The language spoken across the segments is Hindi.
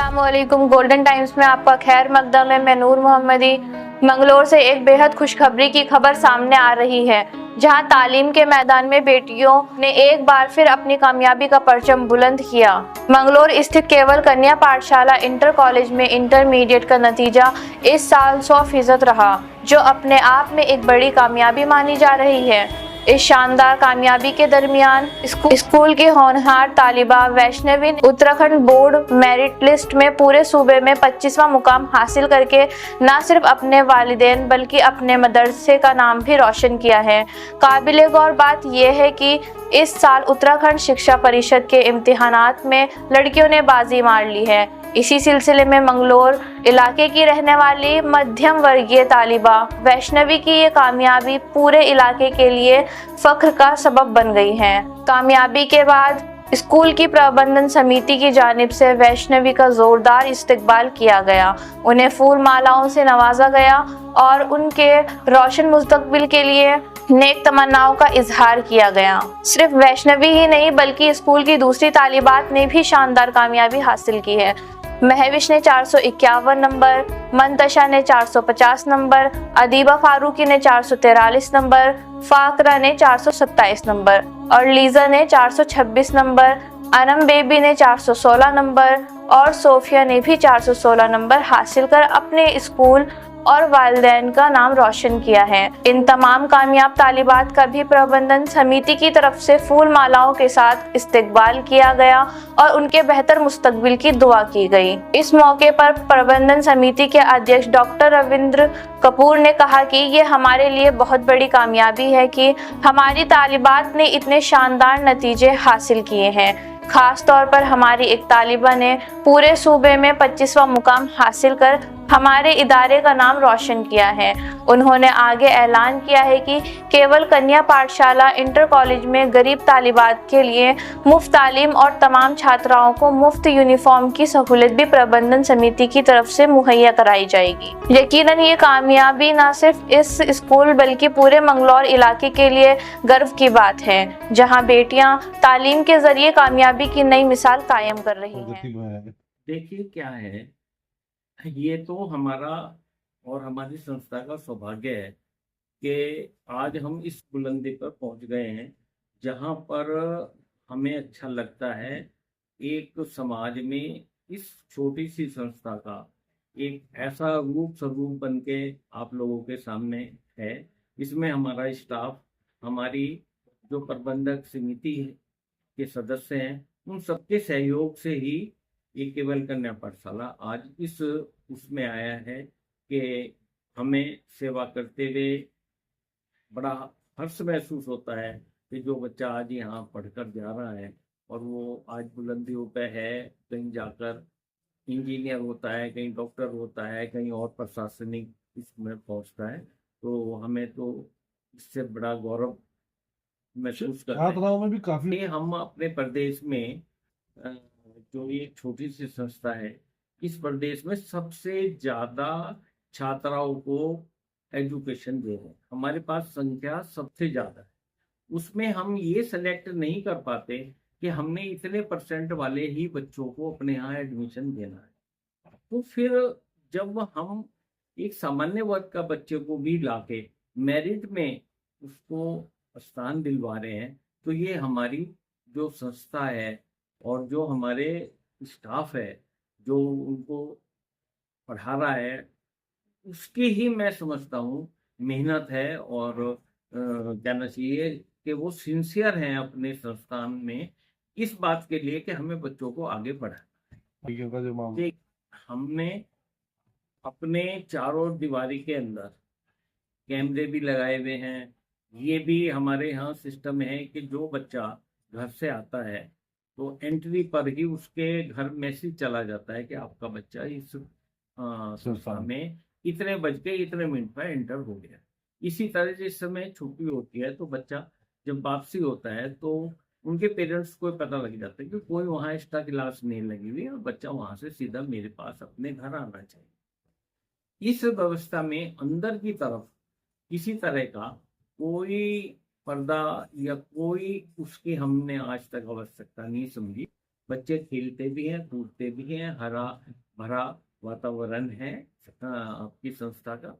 अस्सलामुअलैकुम। गोल्डन टाइम्स में आपका खैर मकदम है। मैं नूर मोहम्मदी। मंगलोर से एक बेहद खुशखबरी की खबर सामने आ रही है, जहां तालीम के मैदान में बेटियों ने एक बार फिर अपनी कामयाबी का परचम बुलंद किया। मंगलोर स्थित केवल कन्या पाठशाला इंटर कॉलेज में इंटरमीडिएट का नतीजा इस साल 100% रहा, जो अपने आप में एक बड़ी कामयाबी मानी जा रही है। इस शानदार कामयाबी के दरमियान स्कूल की होनहार तालिबा वैष्णवी ने उत्तराखंड बोर्ड मेरिट लिस्ट में पूरे सूबे में 25वां मुकाम हासिल करके न सिर्फ अपने वालिदैन बल्कि अपने मदरसे का नाम भी रोशन किया है। काबिले गौर बात यह है कि इस साल उत्तराखंड शिक्षा परिषद के इम्तिहानात में लड़कियों ने बाजी मार ली है। इसी सिलसिले में मंगलोर इलाके की रहने वाली मध्यम वर्गीय तालिबा वैष्णवी की ये कामयाबी पूरे इलाके के लिए फख्र का सबब बन गई है। कामयाबी के बाद स्कूल की प्रबंधन समिति की जानिब से वैष्णवी का जोरदार इस्तकबाल किया गया, उन्हें फूल मालाओं से नवाजा गया और उनके रोशन मुस्तकबिल के लिए नेक तमन्नाओं का इजहार किया गया। सिर्फ वैष्णवी ही नहीं बल्कि स्कूल की दूसरी तालिबात ने भी शानदार कामयाबी हासिल की है। महविश ने 451 नंबर, मंतशा ने 450 नंबर, अदीबा फारूकी ने 443 नंबर, फाकरा ने 427 नंबर और लीजा ने 426 नंबर, अनम बेबी ने 416 नंबर और सोफिया ने भी 416 नंबर हासिल कर अपने स्कूल और वालिदैन का नाम रोशन किया है। इन तमाम कामयाब तालिबात का भी प्रबंधन समिति की तरफ से फूल मालाओं के साथ इस्तकबाल किया गया और उनके बेहतर मुस्तकबिल की दुआ की गई। इस मौके पर प्रबंधन समिति के अध्यक्ष डॉक्टर रविंद्र कपूर ने कहा कि ये हमारे लिए बहुत बड़ी कामयाबी है कि हमारी तालिबात ने इतने शानदार नतीजे हासिल किए हैं। खास तौर पर हमारी एक तालिबा ने पूरे सूबे में 25वां मुकाम हासिल कर हमारे इदारे का नाम रोशन किया है। उन्होंने आगे ऐलान किया है कि केवल कन्या पाठशाला इंटर कॉलेज में गरीब तालिबात के लिए मुफ्त तालीम और तमाम छात्राओं को मुफ्त यूनिफॉर्म की सहूलत भी प्रबंधन समिति की तरफ से मुहैया कराई जाएगी। यकीनन ये कामयाबी न सिर्फ इस स्कूल बल्कि पूरे मंगलौर इलाके के लिए गर्व की बात है, जहाँ बेटियां तालीम के जरिए कामयाबी की नई मिसाल कायम कर रही हैं। देखिए क्या है, ये तो हमारा और हमारी संस्था का सौभाग्य है कि आज हम इस बुलंदी पर पहुंच गए हैं, जहां पर हमें अच्छा लगता है एक समाज में इस छोटी सी संस्था का एक ऐसा रूप स्वरूप बन के आप लोगों के सामने है। इसमें हमारा स्टाफ, हमारी जो प्रबंधक समिति के सदस्य हैं, उन सबके सहयोग से ही ये केवल कन्या पाठशाला आज इस उसमें आया है कि हमें सेवा करते हुए बड़ा हर्ष महसूस होता है कि जो बच्चा आज यहाँ पढ़कर जा रहा है और वो आज बुलंदियों पे है, कहीं जाकर इंजीनियर होता है, कहीं डॉक्टर होता है, कहीं और प्रशासनिक इसमें पहुंचता है, तो हमें तो इससे बड़ा गौरव महसूस करते छात्राओं में भी काफी हम अपने प्रदेश में जो ये छोटी सी संस्था है, इस प्रदेश में सबसे ज्यादा छात्राओं को एजुकेशन दे रहे हैं। हमारे पास संख्या सबसे ज्यादा है। उसमें हम ये सेलेक्ट नहीं कर पाते कि हमने इतने % वाले ही बच्चों को अपने यहाँ एडमिशन देना है। तो फिर जब हम एक सामान्य वर्ग का बच्चे को भी लाके मेरिट में उसको स्थान दिलवा रहे हैं, तो ये हमारी जो संस्था है और जो हमारे स्टाफ है जो उनको पढ़ा रहा है, उसकी ही मैं समझता हूँ मेहनत है और कहना चाहिए कि वो सिंसियर हैं अपने संस्थान में इस बात के लिए कि हमें बच्चों को आगे बढ़ाना है। हमने अपने चारों दीवारी के अंदर कैमरे भी लगाए हुए हैं। ये भी हमारे यहाँ सिस्टम है कि जो बच्चा घर से आता है तो एंट्री पर ही उसके घर मैसेज चला जाता है कि आपका बच्चा इस संस्था में इतने बज के इतने मिनट पर एंटर हो गया। इसी तरह जिस समय छुट्टी होती है तो बच्चा जब वापसी होता है तो उनके पेरेंट्स को पता लग जाता है कि कोई वहाँ एक्स्ट्रा क्लास नहीं लगी हुई और बच्चा वहाँ से सीधा मेरे पास अपने घर आना चाहिए। इस व्यवस्था में अंदर की तरफ किसी तरह का कोई पर्दा या कोई उसकी हमने आज तक आवश्यकता नहीं समझी। बच्चे खेलते भी हैं, कूदते भी हैं, हरा भरा वातावरण है आपकी संस्था का,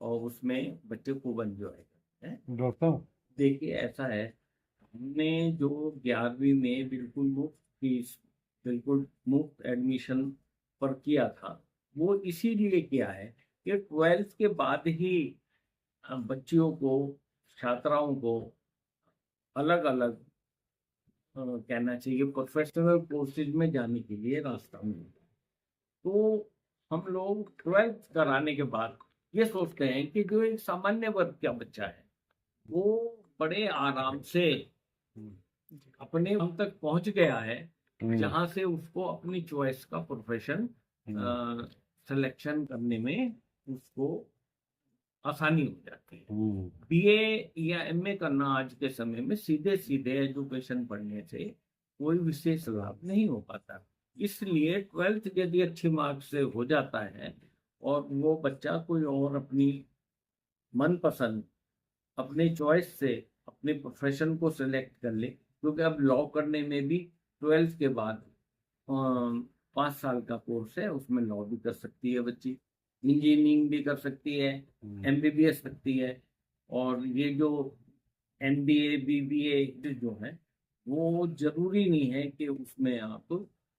और उसमें बच्चे खूब एंजॉय करते हैं। डॉक्टर साहब, देखिए ऐसा है, हमने जो 11वीं में बिल्कुल मुफ्त फीस, बिल्कुल मुफ्त एडमिशन पर किया था, वो इसीलिए किया है कि 12th के बाद ही बच्चियों को, छात्राओं को अलग अलग कहना चाहिए प्रोफेशनल कोर्सेज में जाने के लिए रास्ता मिलता है। तो हम लोग 12th कराने के बाद ये सोचते हैं कि जो एक सामान्य वर्ग का बच्चा है वो बड़े आराम से अपने हम तक पहुंच गया है, जहां से उसको अपनी चॉइस का प्रोफेशन सिलेक्शन करने में उसको आसानी हो जाती है। बीए या एमए करना आज के समय में सीधे सीधे एजुकेशन पढ़ने से कोई विशेष लाभ नहीं हो पाता। इसलिए 12th यदि अच्छे मार्क्स से हो जाता है और वो बच्चा कोई और अपनी मनपसंद, अपने चॉइस से अपने प्रोफेशन को सिलेक्ट कर ले, क्योंकि अब लॉ करने में भी 12th के बाद 5 साल का कोर्स है, उसमें लॉ भी कर सकती है बच्ची, इंजीनियरिंग भी कर सकती है, एमबीबीएस सकती है, और ये जो एमबीए बीबीए जो है वो जरूरी नहीं है कि उसमें आप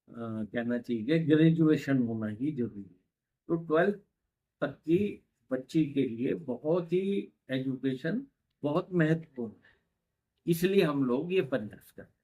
कहना चाहिए ग्रेजुएशन होना ही जरूरी है। तो 12th तक की बच्ची के लिए बहुत ही एजुकेशन बहुत महत्वपूर्ण है, इसलिए हम लोग ये प्रयास करते हैं।